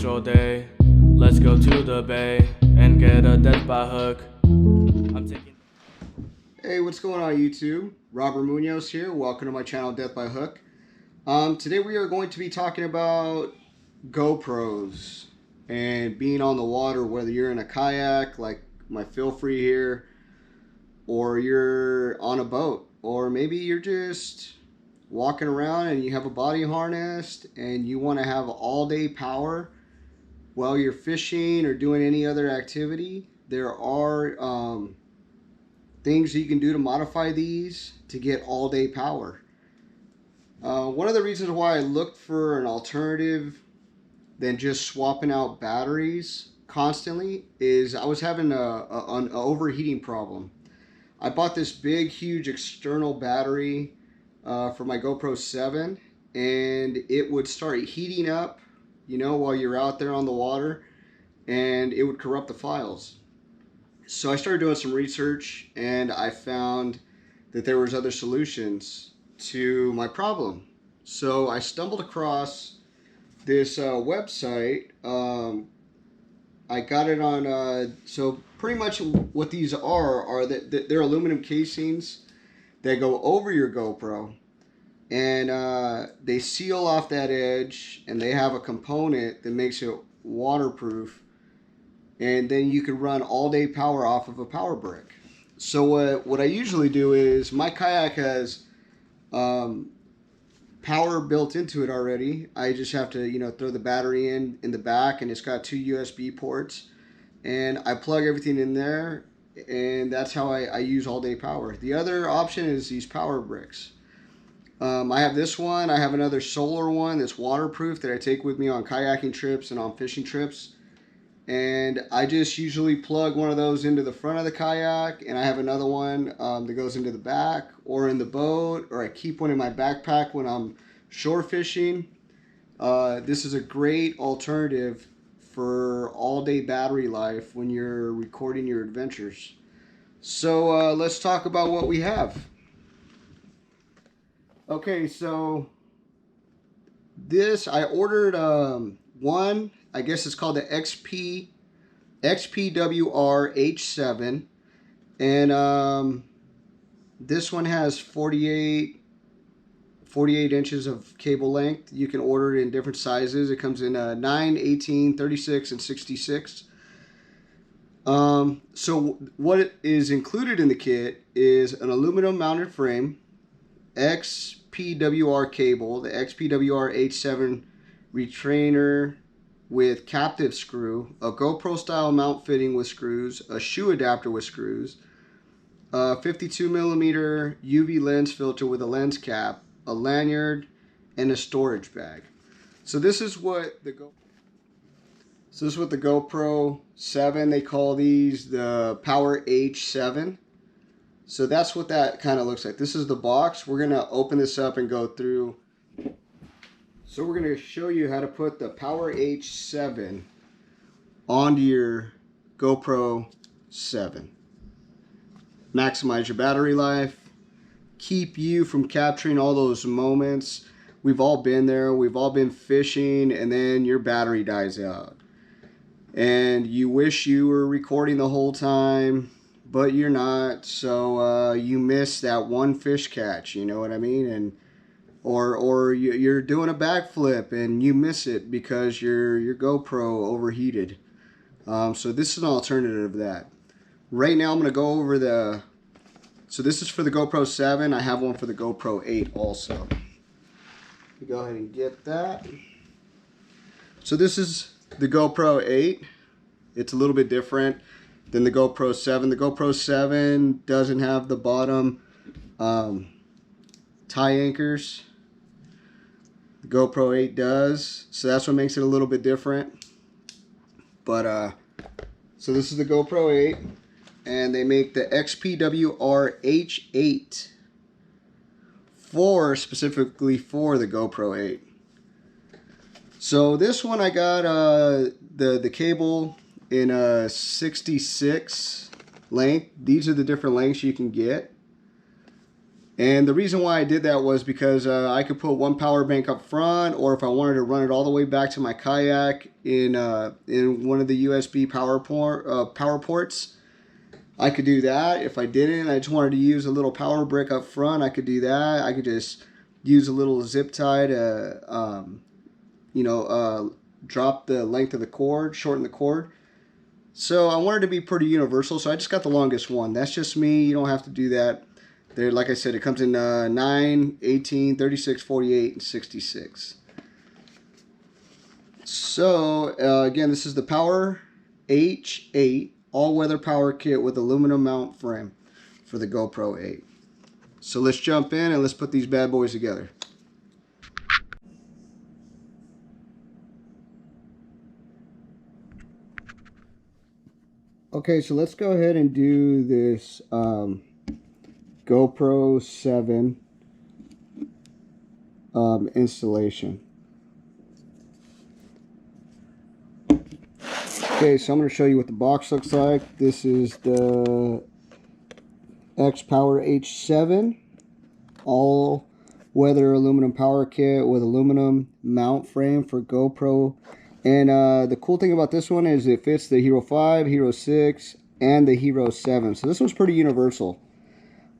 all day. Let's go to the bay and get a death by hook. Hey, what's going on YouTube? Robert Munoz here. Welcome to my channel, Death by Hook. Today we are going to be talking about GoPros and being on the water, whether you're in a kayak like my Feel Free here, or you're on a boat, or maybe you're just walking around and you have a body harness and you want to have all day power while you're fishing or doing any other activity. There are things you can do to modify these to get all day power. One of the reasons why I looked for an alternative than just swapping out batteries constantly is I was having an overheating problem. I bought this big, huge external battery for my GoPro 7, and it would start heating up, while you're out there on the water, and it would corrupt the files. So I started doing some research, and I found that there was other solutions to my problem. So I stumbled across this website. I got it on, so pretty much what these are that they're aluminum casings that go over your GoPro, and they seal off that edge, and they have a component that makes it waterproof, and then you can run all day power off of a power brick. So what I usually do is, my kayak has power built into it already. I just have to throw the battery in the back, and it's got 2 USB ports, and I plug everything in there, and that's how I use all day power. The other option is these power bricks. I have this one. I have another solar one that's waterproof that I take with me on kayaking trips and on fishing trips. And I just usually plug one of those into the front of the kayak, and I have another one that goes into the back or in the boat, or I keep one in my backpack when I'm shore fishing. This is a great alternative for all-day battery life when you're recording your adventures. So let's talk about what we have. Okay, so this, I ordered one. I guess it's called the XPWR H7, and this one has 48 inches of cable length. You can order it in different sizes. It comes in 9, 18, 36, and 66. So what is included in the kit is an aluminum mounted frame, XPWR cable, the XPWR H7 retrainer with captive screw, a GoPro style mount fitting with screws, a shoe adapter with screws, a 52mm UV lens filter with a lens cap, a lanyard, and a storage bag. So this is what the GoPro 7, they call these the Power H7. So that's what that kind of looks like. This is the box. We're going to open this up and go through. So we're going to show you how to put the Power H7 onto your GoPro 7. Maximize your battery life. Keep you from capturing all those moments. We've all been there. We've all been fishing, and then your battery dies out. And you wish you were recording the whole time, but you're not. So you miss that one fish catch, you know what I mean? And Or you're doing a backflip and you miss it because your GoPro overheated. So this is an alternative to that. Right now I'm going to go over so this is for the GoPro 7. I have one for the GoPro 8 also. Go ahead and get that. So this is the GoPro 8. It's a little bit different than the GoPro 7. The GoPro 7 doesn't have the bottom tie anchors. The GoPro 8 does, so that's what makes it a little bit different. But so this is the GoPro 8, and they make the XPWR H8 specifically for the GoPro 8. So this one I got the cable in a 66 length. These are the different lengths you can get. And the reason why I did that was because I could put one power bank up front, or if I wanted to run it all the way back to my kayak in one of the USB power ports, I could do that. If I didn't, I just wanted to use a little power brick up front, I could do that. I could just use a little zip tie to, drop the length of the cord, shorten the cord. So I wanted to be pretty universal, so I just got the longest one. That's just me. You don't have to do that. There, like I said, it comes in 9, 18, 36, 48, and 66. So, again, this is the Power H8 all-weather power kit with aluminum mount frame for the GoPro 8. So let's jump in and let's put these bad boys together. Okay, so let's go ahead and do this GoPro 7 installation. Okay, so I'm going to show you what the box looks like. This is the X-Power H7 all-weather aluminum power kit with aluminum mount frame for GoPro. And the cool thing about this one is it fits the Hero 5, Hero 6, and the Hero 7. So this one's pretty universal.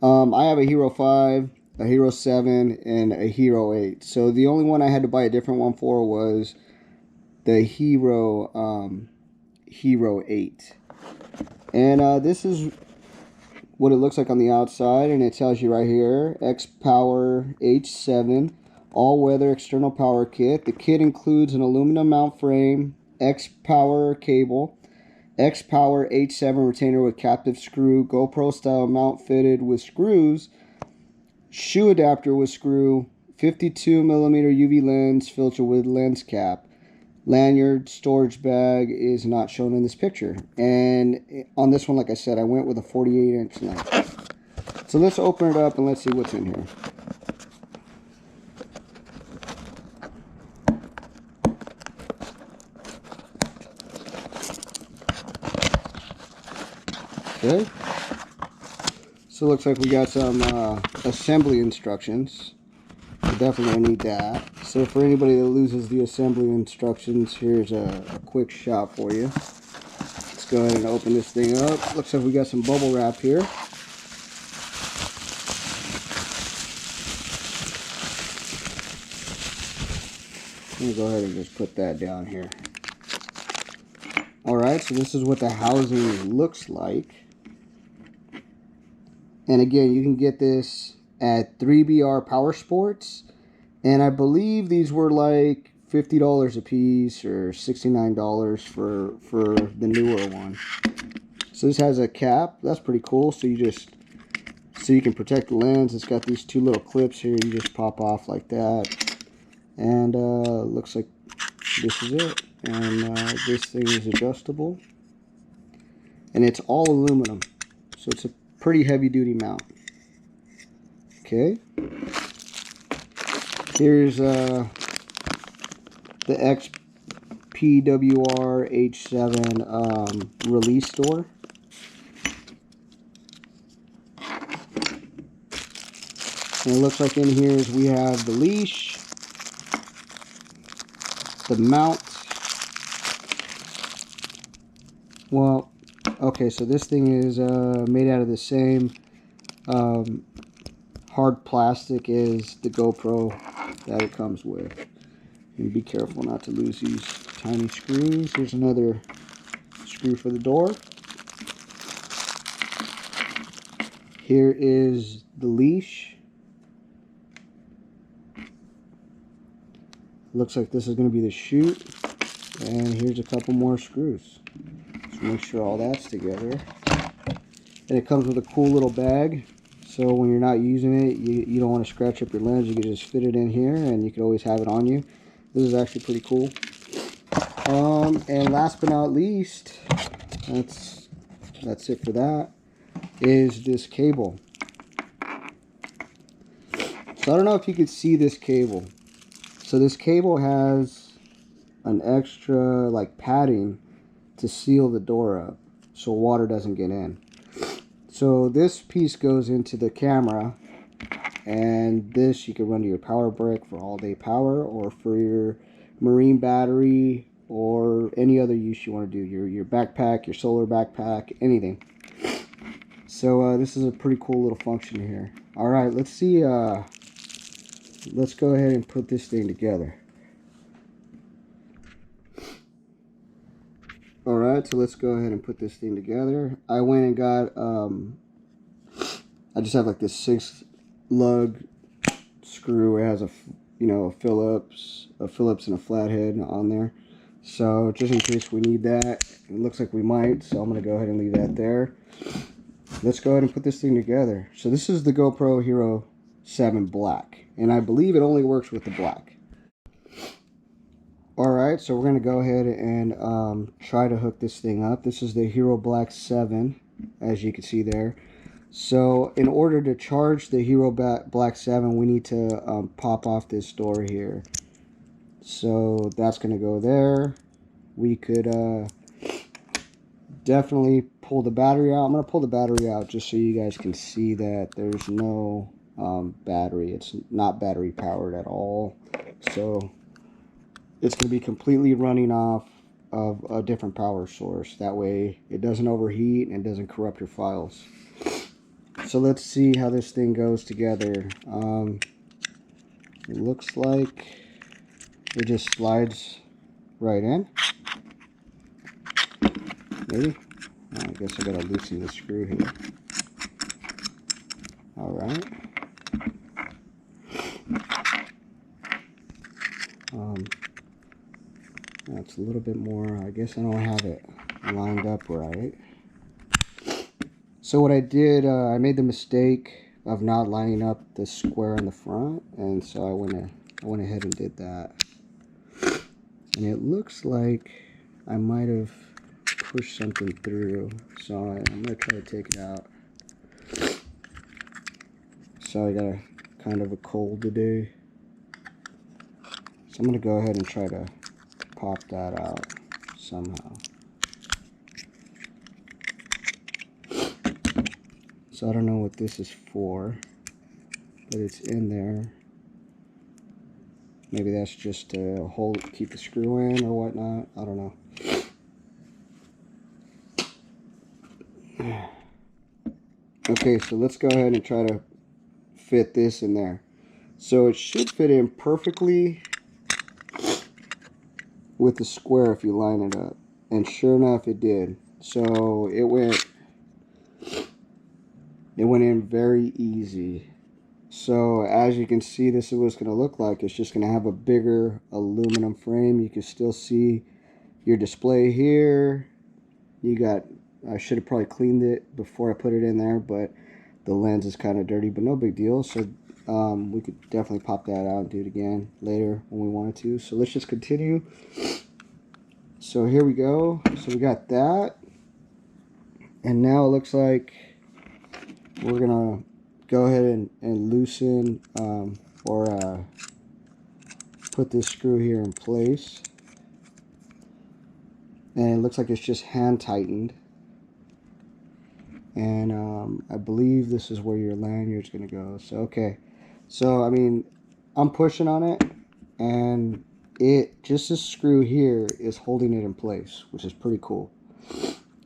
I have a Hero 5, a Hero 7, and a Hero 8. So the only one I had to buy a different one for was the Hero 8. And this is what it looks like on the outside, and it tells you right here, X-Power H7 all-weather external power kit. The kit includes an aluminum mount frame, X-Power cable, X-Power H7 retainer with captive screw, GoPro style mount fitted with screws, shoe adapter with screw, 52mm UV lens filter with lens cap. Lanyard storage bag is not shown in this picture. And on this one, like I said, I went with a 48-inch length. So let's open it up and let's see what's in here. Okay, so it looks like we got some assembly instructions. We definitely need that. So for anybody that loses the assembly instructions, here's a quick shot for you. Let's go ahead and open this thing up. Looks like we got some bubble wrap here. Let me go ahead and just put that down here. Alright, so this is what the housing looks like. And again, you can get this at 3BR Power Sports. And I believe these were like $50 a piece or $69 for the newer one. So this has a cap. That's pretty cool. So you can protect the lens. It's got these two little clips here. You just pop off like that. And looks like this is it. And this thing is adjustable. And it's all aluminum. So it's a pretty heavy duty mount. Okay. Here's the XPWR H7 release door. And it looks like in here is we have the leash, the mount. Well, okay, so this thing is made out of the same hard plastic as the GoPro that it comes with. And be careful not to lose these tiny screws. Here's another screw for the door. Here is the leash. Looks like this is going to be the chute. And here's a couple more screws. Let's make sure all that's together. And it comes with a cool little bag. So when you're not using it, you don't want to scratch up your lens. You can just fit it in here and you can always have it on you. This is actually pretty cool. And last but not least, that's it for that, is this cable. So I don't know if you could see this cable. So this cable has an extra like padding to seal the door up so water doesn't get in. So this piece goes into the camera, And this you can run to your power brick for all day power, or for your marine battery, or any other use you want to do, your backpack, your solar backpack, anything. So this is a pretty cool little function here. All right, let's see. Let's go ahead and put this thing together. All right, so let's go ahead and put this thing together. I went and got I just have like this 6 lug screw. It has a a Phillips and a flathead on there. So just in case we need that, it looks like we might. So I'm gonna go ahead and leave that there. Let's go ahead and put this thing together. So this is the GoPro Hero 7 Black, and I believe it only works with the black. Alright, so we're going to go ahead and try to hook this thing up. This is the Hero Black 7, as you can see there. So in order to charge the Hero Black 7, we need to pop off this door here. So that's going to go there. We could definitely pull the battery out. I'm going to pull the battery out just so you guys can see that there's no battery. It's not battery powered at all. So it's going to be completely running off of a different power source. That way it doesn't overheat and doesn't corrupt your files. So let's see how this thing goes together. It looks like it just slides right in. Maybe. I guess I gotta loosen the screw here. Alright. That's a little bit more. I guess I don't have it lined up right. So what I did, I made the mistake of not lining up the square in the front, and so I went ahead and did that. And it looks like I might have pushed something through, so I'm gonna try to take it out. So I got a kind of a cold today, so I'm gonna go ahead and try to pop that out somehow. So I don't know what this is for, but it's in there. Maybe that's just to keep the screw in or whatnot. I don't know. Okay, so let's go ahead and try to fit this in there. So it should fit in perfectly with the square if you line it up. And sure enough, it did. So it went in very easy. So as you can see, this is what it's going to look like. It's just going to have a bigger aluminum frame. You can still see your display here. I should have probably cleaned it before I put it in there, but the lens is kind of dirty, but no big deal. So we could definitely pop that out and do it again later when we wanted to. So let's just continue. So here we go. So we got that. And now it looks like we're going to go ahead and loosen or put this screw here in place. And it looks like it's just hand tightened. And I believe this is where your lanyard's going to go. So, okay. So, I mean, I'm pushing on it, and just this screw here is holding it in place, which is pretty cool.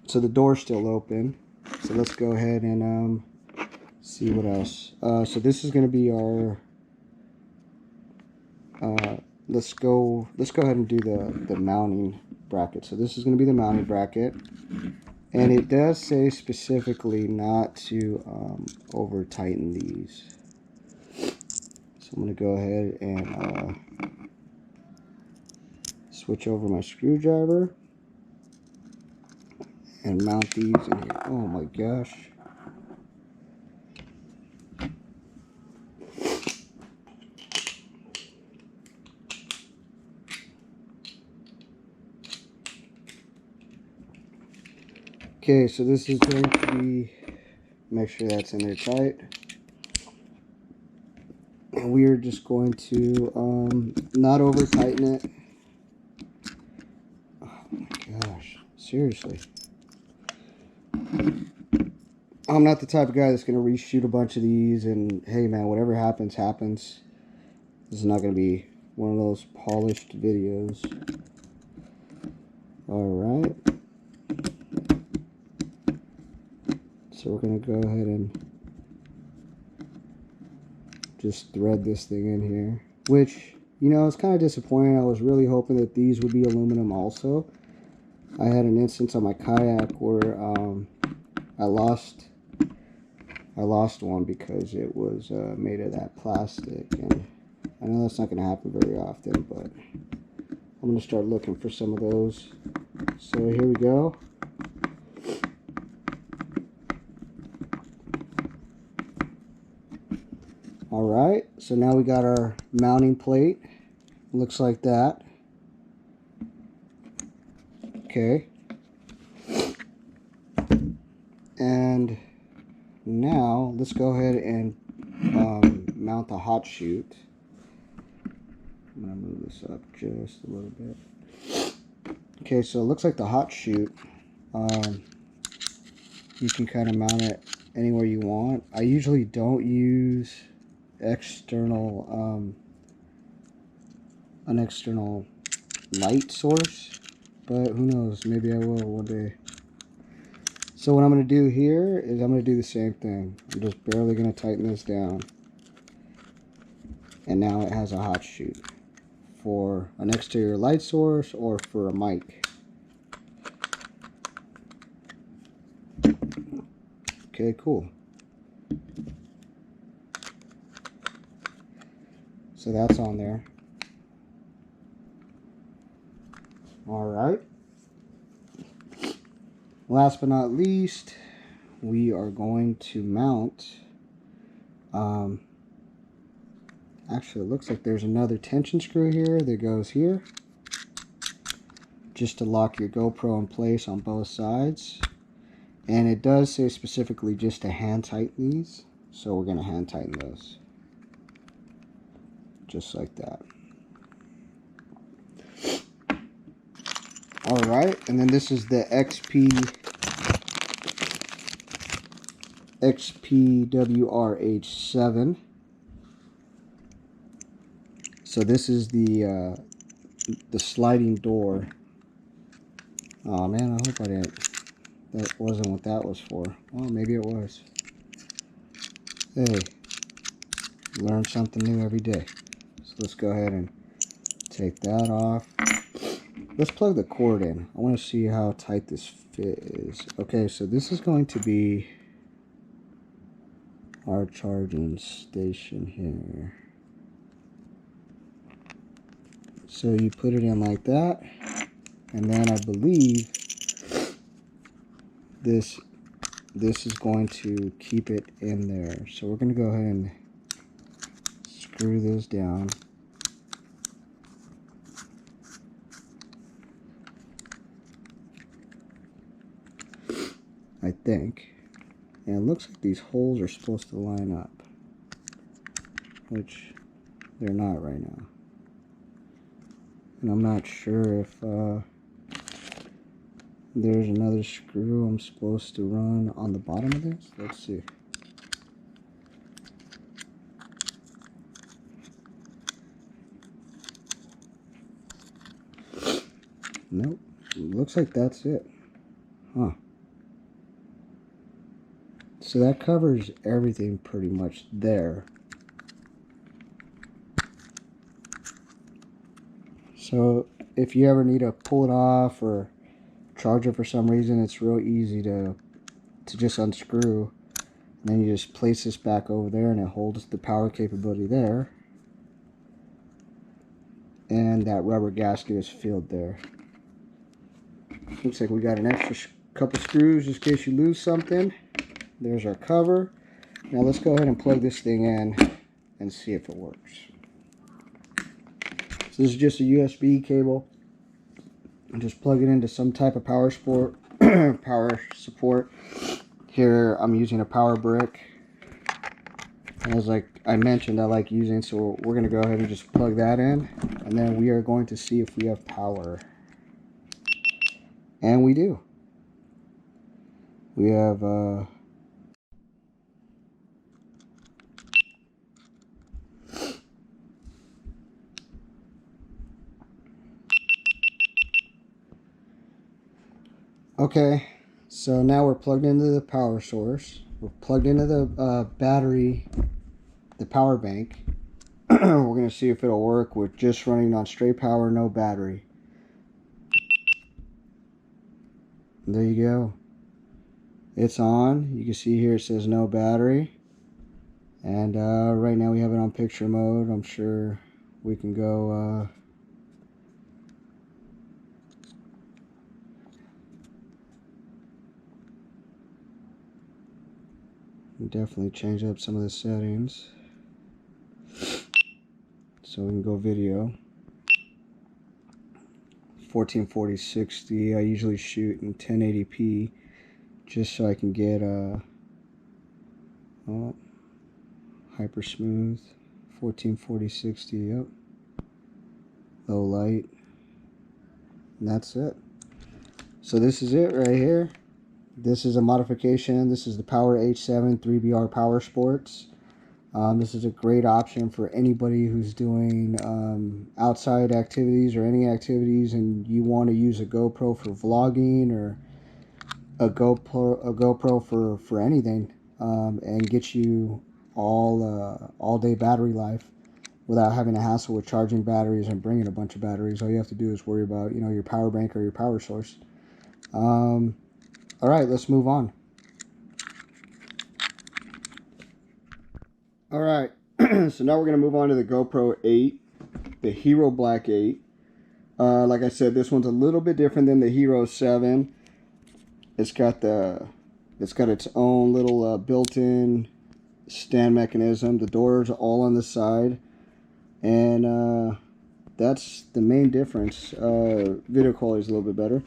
So the door's still open. So let's go ahead and see what else. So this is going to be our. Let's go ahead and do the mounting bracket. So this is going to be the mounting bracket, and it does say specifically not to over tighten these. So I'm going to go ahead and switch over my screwdriver and mount these in here. Oh my gosh. Okay, so this is going to be, make sure that's in there tight. And we are just going to not over tighten it. Oh my gosh, seriously. I'm not the type of guy that's going to reshoot a bunch of these and, hey man, whatever happens, happens. This is not going to be one of those polished videos. Alright. So we're going to go ahead and just thread this thing in here. Which, you know, it's kind of disappointing. I was really hoping that these would be aluminum also. I had an instance on my kayak where I lost one because it was made of that plastic, and I know that's not going to happen very often, but I'm going to start looking for some of those. So here we go. Alright, so now we got our mounting plate. Looks like that. Okay. And now let's go ahead and mount the hot chute. I'm going to move this up just a little bit. Okay, so it looks like the hot chute, you can kind of mount it anywhere you want. I usually don't use an external light source, but who knows, maybe I will one day. So what I'm going to do here is I'm going to do the same thing. I'm just barely going to tighten this down, and now it has a hot chute for an exterior light source or for a mic. Okay, cool. So that's on there. Alright. Last but not least, we are going to mount, actually it looks like there's another tension screw here that goes here, just to lock your GoPro in place on both sides. And it does say specifically just to hand tighten these, so we're going to hand tighten those. Just like that. Alright, and then this is the XPWRH7. So this is the sliding door. Oh man, I hope that wasn't what that was for. Well, maybe it was. Hey, learn something new every day. So let's go ahead and take that off. Let's plug the cord in. I want to see how tight this fit is. Okay, so this is going to be our charging station here. So you put it in like that, and then I believe this is going to keep it in there. So we're going to go ahead and screw this down. I think. And it looks like these holes are supposed to line up, which they're not right now. And I'm not sure if there's another screw I'm supposed to run on the bottom of this. Let's see. Nope. Looks like that's it. Huh. So that covers everything pretty much there. So if you ever need to pull it off or charge it for some reason, it's real easy to just unscrew. And then you just place this back over there and it holds the power capability there. And that rubber gasket is filled there. Looks like we got an extra couple screws just in case you lose something. There's our cover. Now let's go ahead and plug this thing in and see if it works. So this is just a USB cable. And just plug it into some type of power support. Here I'm using a power brick. And as like I mentioned, I like using, so we're going to go ahead and just plug that in. And then we are going to see if we have power. And we do. We have Okay, so now we're plugged into the power source. We're plugged into the battery, the power bank. We're going to see if it'll work with just running on straight power, no battery. There you go. It's on. You can see here it says no battery. And right now we have it on picture mode. I'm sure we can go... definitely change up some of the settings. So we can go video. 1440 60. I usually shoot in 1080p just so I can get hyper smooth. 1440 60. Yep. Low light. And that's it. So this is it right here. This is a modification. This is the Power H7 3BR Power Sports. This is a great option for anybody who's doing outside activities or any activities, and you want to use a GoPro for vlogging or a GoPro for anything, and get you all day battery life without having to hassle with charging batteries and bringing a bunch of batteries. All you have to do is worry about your power bank or your power source. All right, let's move on. All right, so now we're going to move on to the GoPro 8, the Hero Black 8. Like I said, this one's a little bit different than the Hero 7. It's got its own little built-in stand mechanism. The doors are all on the side, and that's the main difference. Video quality is a little bit better.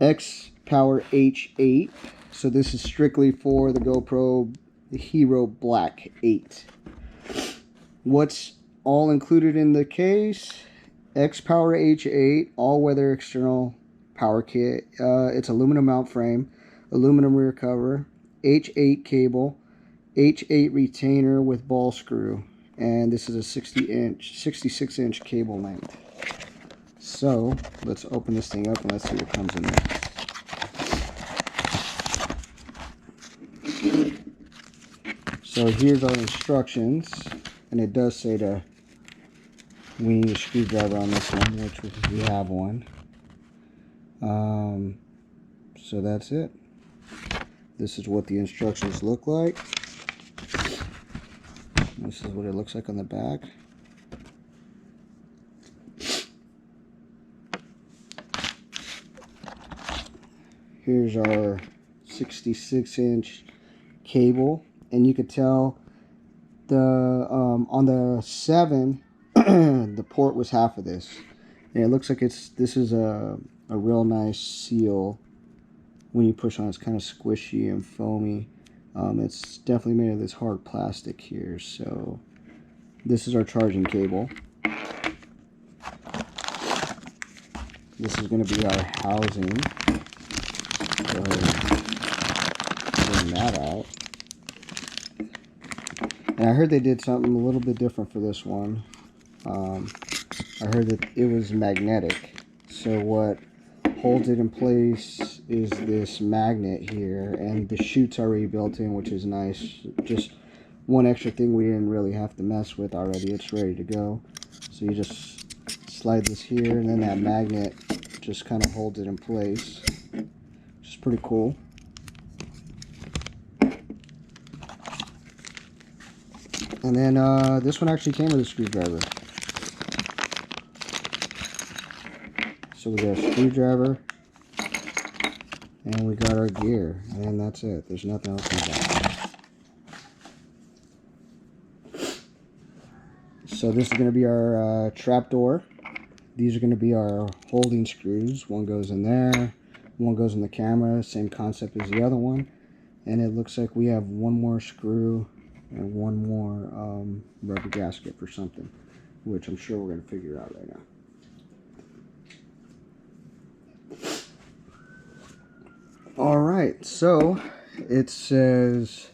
X Power H8. So this is strictly for the GoPro Hero Black 8. What's all included in the case? X Power H8 all-weather external power kit. It's aluminum mount frame, aluminum rear cover, H8 cable, H8 retainer with ball screw, and this is a 66-inch cable length. So let's open this thing up and let's see what comes in there. So here's our instructions, and it does say we need a screwdriver on this one, which we have one. So that's it. This is what the instructions look like. This is what it looks like on the back. Here's our 66-inch cable, and you could tell on the 7 the port was half of this, and it looks like this is a real nice seal. When you push on, it's kind of squishy and foamy. It's definitely made of this hard plastic here. So this is our charging cable. This is going to be our housing. Go ahead and bring that out. And I heard they did something a little bit different for this one. I heard that it was magnetic. So what holds it in place is this magnet here, and the chute's already built in, which is nice. Just one extra thing we didn't really have to mess with already. It's ready to go. So you just slide this here, and then that magnet just kind of holds it in place, which is pretty cool. And then this one actually came with a screwdriver. So we got a screwdriver, and we got our gear, and that's it. There's nothing else in the back. So this is going to be our trap door. These are going to be our holding screws. One goes in there, one goes in the camera, same concept as the other one. And it looks like we have one more screw and one more rubber gasket for something, which I'm sure we're going to figure out right now. Alright, so it says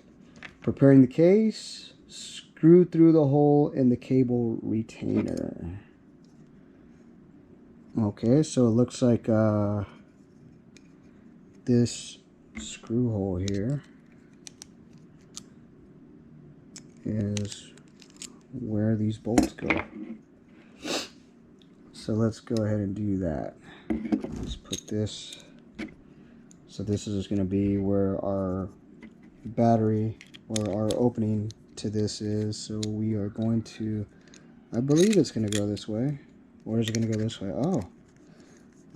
preparing the case, screw through the hole in the cable retainer. Okay, so it looks like the this screw hole here is where these bolts go. So let's go ahead and do that. Let's put this. So this is going to be where our battery or our opening to this is. So we are going to, I believe it's going to go this way. Or is it going to go this way? Oh,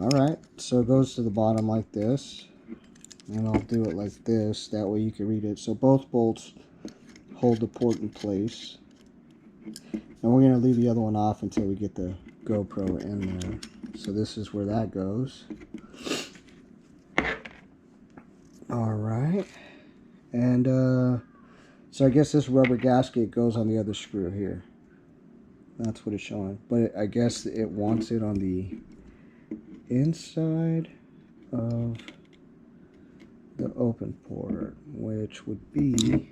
alright. So it goes to the bottom like this. And I'll do it like this. That way you can read it. So both bolts hold the port in place. And we're going to leave the other one off until we get the GoPro in there. So this is where that goes. Alright. And so I guess this rubber gasket goes on the other screw here. That's what it's showing. But I guess it wants it on the inside of the open port, which would be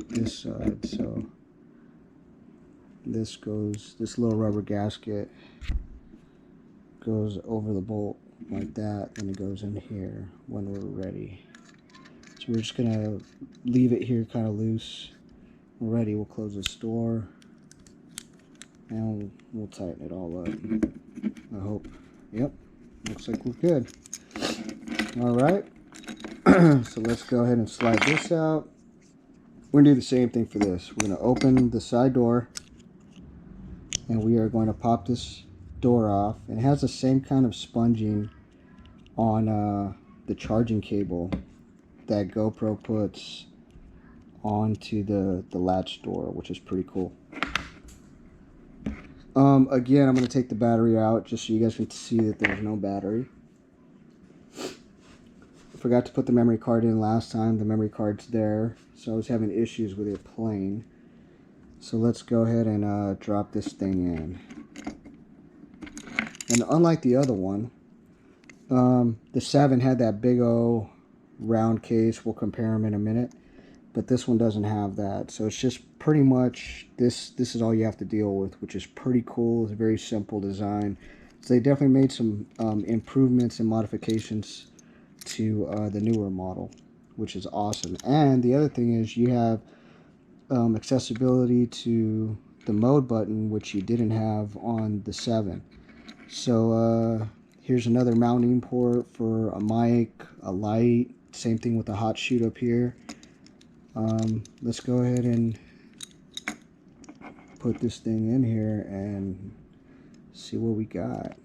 this side. So this little rubber gasket goes over the bolt like that, and it goes in here when we're ready. So we're just gonna leave it here kind of loose. When we're ready, we'll close this door and we'll tighten it all up. I hope. Yep, looks like we're good. All right. So let's go ahead and slide this out. We're gonna do the same thing for this. We're gonna open the side door and we are going to pop this door off. It has the same kind of sponging on the charging cable that GoPro puts onto the latch door, which is pretty cool. Again, I'm going to take the battery out just so you guys can see that there's no battery. Forgot to put the memory card in last time. The memory card's there, so I was having issues with it playing. So let's go ahead and drop this thing in. And unlike the other one, the 7 had that big O round case. We'll compare them in a minute. But this one doesn't have that. So it's just pretty much, this is all you have to deal with, which is pretty cool. It's a very simple design. So they definitely made some improvements and modifications to the newer model, which is awesome. And the other thing is you have accessibility to the mode button, which you didn't have on the 7. So here's another mounting port for a mic, a light, same thing with the hot shoe up here. Let's go ahead and put this thing in here and see what we got.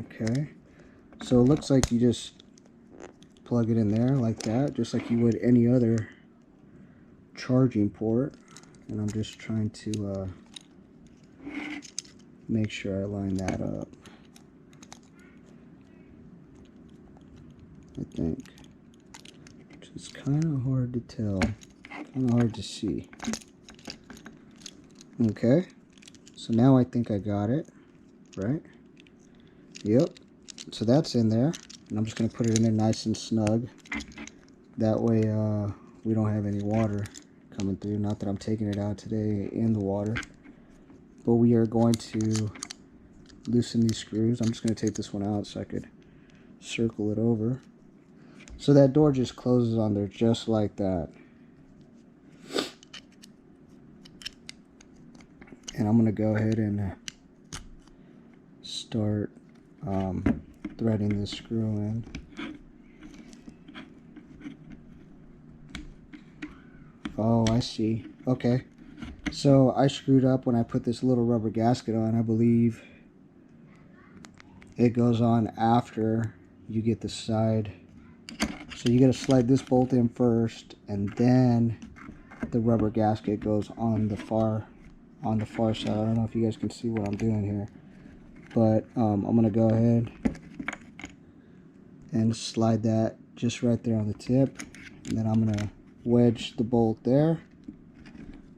Okay, so it looks like you just plug it in there like that, just like you would any other charging port. And I'm just trying to make sure I line that up. I think it's kind of hard to tell, kind of hard to see. Okay, so now I think I got it, right? Yep, so that's in there, and I'm just going to put it in there nice and snug. That way we don't have any water coming through. Not that I'm taking it out today in the water, but we are going to loosen these screws. I'm just going to take this one out so I could circle it over. So that door just closes on there just like that. And I'm going to go ahead and start threading this screw in. Oh, I see. Okay. So I screwed up when I put this little rubber gasket on. I believe it goes on after you get the side. So you got to slide this bolt in first, and then the rubber gasket goes on the far side. I don't know if you guys can see what I'm doing here, but I'm gonna go ahead and slide that just right there on the tip, and then I'm gonna wedge the bolt there,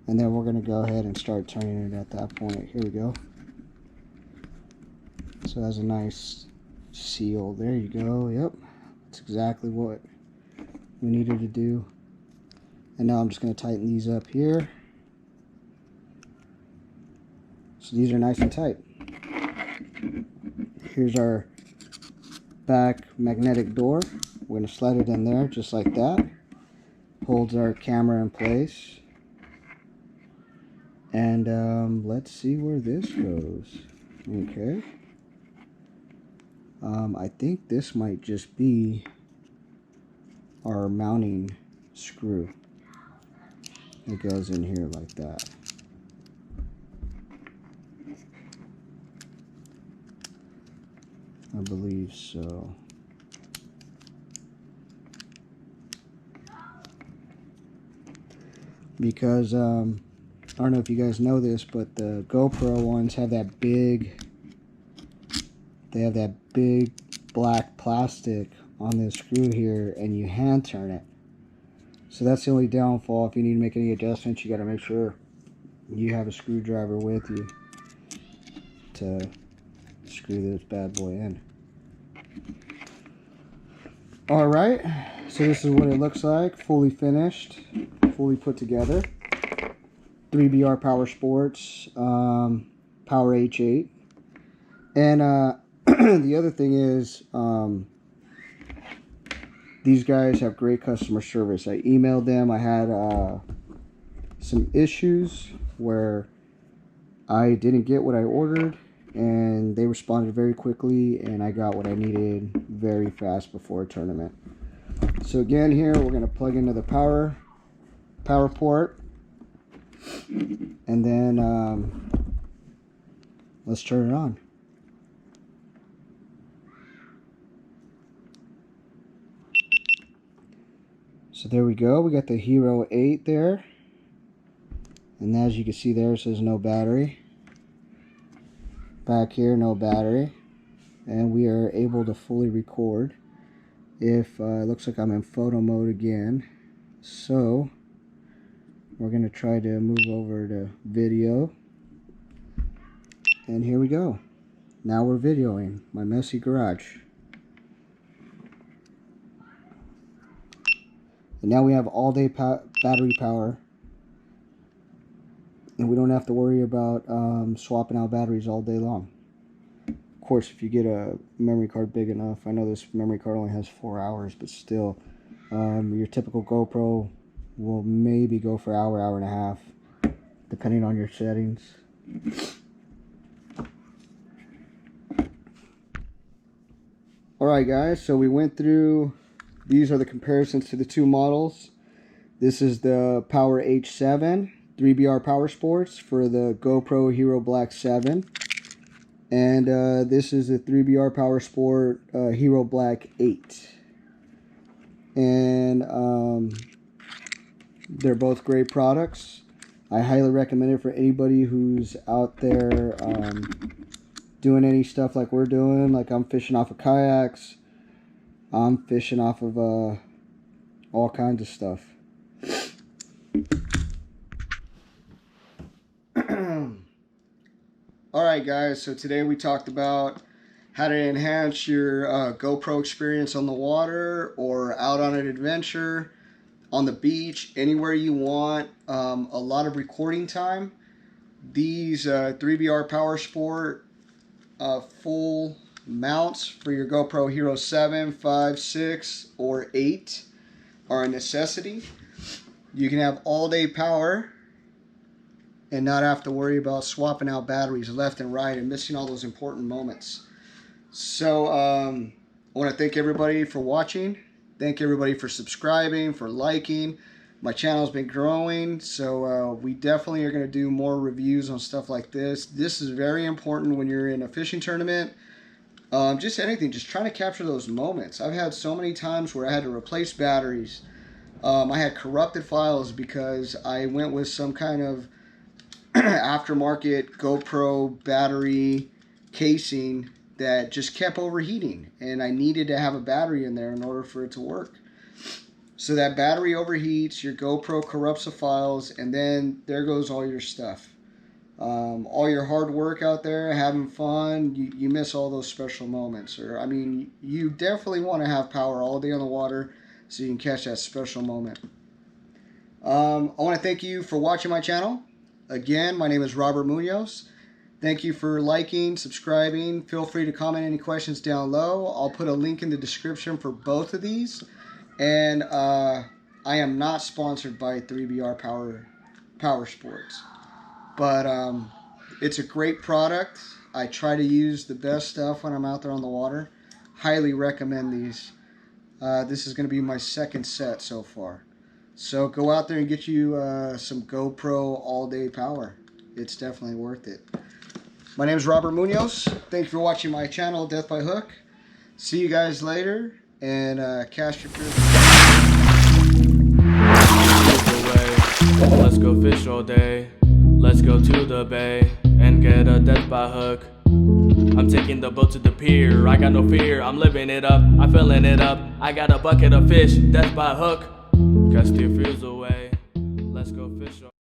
and then we're gonna go ahead and start turning it at that point. Here we go. So that's a nice seal. There you go. Yep, that's exactly what we needed to do. And now I'm just going to tighten these up here. So these are nice and tight. Here's our back magnetic door, We're going to slide it in there just like that. Holds our camera in place. And let's see where this goes. Okay. I think this might just be our mounting screw. It goes in here like that. I believe so. Because I don't know if you guys know this, but the GoPro ones have that big, black plastic on this screw here, and you hand turn it. So that's the only downfall. If you need to make any adjustments, you got to make sure you have a screwdriver with you to screw this bad boy in. Alright, so this is what it looks like, fully finished, fully put together. 3BR Power Sports, Power H8. And the other thing is, these guys have great customer service. I emailed them. I had some issues where I didn't get what I ordered, and they responded very quickly, and I got what I needed very fast before a tournament. So again, here we're going to plug into the power port, and then let's turn it on. So there we go. We got the Hero 8 there, and as you can see there, it says no battery. Back here, no battery, and we are able to fully record. If it looks like I'm in photo mode again, so we're going to try to move over to video, and here we go. Now we're videoing my messy garage. And now we have all-day battery power, and we don't have to worry about swapping out batteries all day long. Of course, if you get a memory card big enough, I know this memory card only has 4 hours, but still, your typical GoPro will maybe go for an hour, hour and a half, depending on your settings. Alright guys, so we went through, these are the comparisons to the two models. This is the Power H7 3BR Power Sports for the GoPro Hero Black 7. And this is the 3BR Power Sport Hero Black 8. And they're both great products. I highly recommend it for anybody who's out there doing any stuff like we're doing. Like I'm fishing off of kayaks. I'm fishing off of all kinds of stuff. Alright guys, so today we talked about how to enhance your GoPro experience on the water or out on an adventure, on the beach, anywhere you want. A lot of recording time. These 3BR Power Sport full mounts for your GoPro Hero 7, 5, 6, or 8 are a necessity. You can have all-day power and not have to worry about swapping out batteries left and right and missing all those important moments. So I want to thank everybody for watching. Thank everybody for subscribing, for liking. My channel's been growing, so we definitely are going to do more reviews on stuff like this. This is very important when you're in a fishing tournament. Just anything, just trying to capture those moments. I've had so many times where I had to replace batteries. I had corrupted files because I went with some kind of aftermarket GoPro battery casing that just kept overheating, and I needed to have a battery in there in order for it to work. So that battery overheats, your GoPro corrupts the files, and then there goes all your stuff. All your hard work out there, having fun, you miss all those special moments. Or I mean, you definitely want to have power all day on the water so you can catch that special moment. I want to thank you for watching my channel. Again, my name is Robert Munoz. Thank you for liking, subscribing. Feel free to comment any questions down low. I'll put a link in the description for both of these. And I am not sponsored by 3BR Power Sports, but it's a great product. I try to use the best stuff when I'm out there on the water. Highly recommend these. This is going to be my second set so far. So go out there and get you some GoPro all-day power. It's definitely worth it. My name is Robert Munoz. Thank you for watching my channel, Death by Hook. See you guys later, and cast your fears away. Let's go fish all day. Let's go to the bay and get a death by hook. I'm taking the boat to the pier. I got no fear, I'm living it up, I'm filling it up. I got a bucket of fish, death by hook. Cast your fears away. Let's go fish all